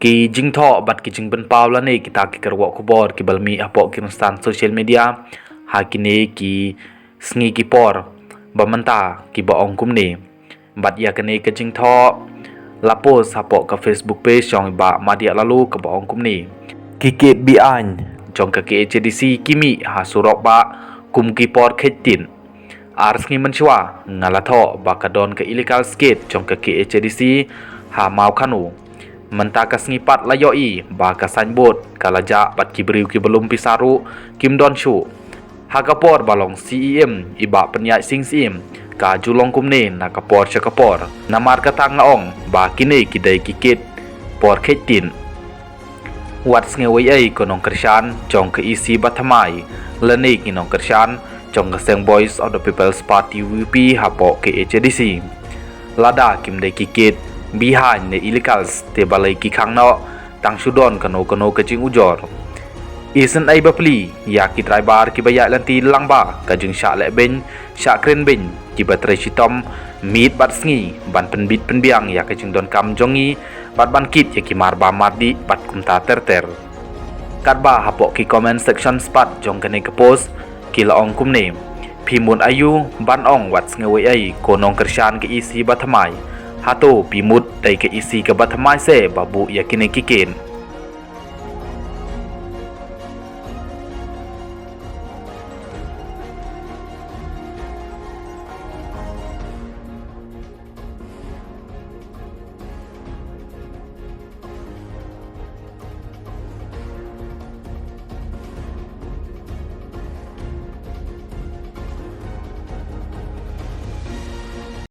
ki jing tho bat ki jing ben paw la ne kita ki kerwa ku bor ki balmi apo ki stan social media ha ki ne ki sngi ki por bamanta ki ba ong kum ne bat ya kene ke jing tho la post apo ka Facebook page jong ba madia lalu ka ba ong kum ne ki ke bi an jong ka ke HDC kimi ha surok ba kum ki por khetin ars ngi manchwa ngala tho ba ka don ka illegal skate jong ka ke HDC ha mau khanu menta ka sngipat layoi ba ka signboard kalaja bat ki briu ki belum pisaru kim don chu hagapor balong CEM iba penyai sing sim ka julong kumne na kapor cha kapor namar ka tang ong ba kine kidai kikit por khetin wat sngewi ai konong krishan jong ka isi bathamai lane kinong krishan jong ka seng boys of the people's party WP hapo ke HDC lada kim dai kikit behind the illegals te balai ki khang no tang sudon kano ka jing ujor isen ai bapli ya ki driver ki baya lanti lang ba ka jing sha le ben sha kren ben ki batrai sitom mit bat sngi ban penbit penbiang ya ka jing don kam jongi bat ban kit ya ki mar ba mardi bat kumta ter kat ba hapo ki comment section spot jong kane ka post ki la ong kumne phimun ayu ban ong wat sngewi ai konong kershan ki isi bathamai hato pimut dai ke isi ke bathamai se babu yakine kiken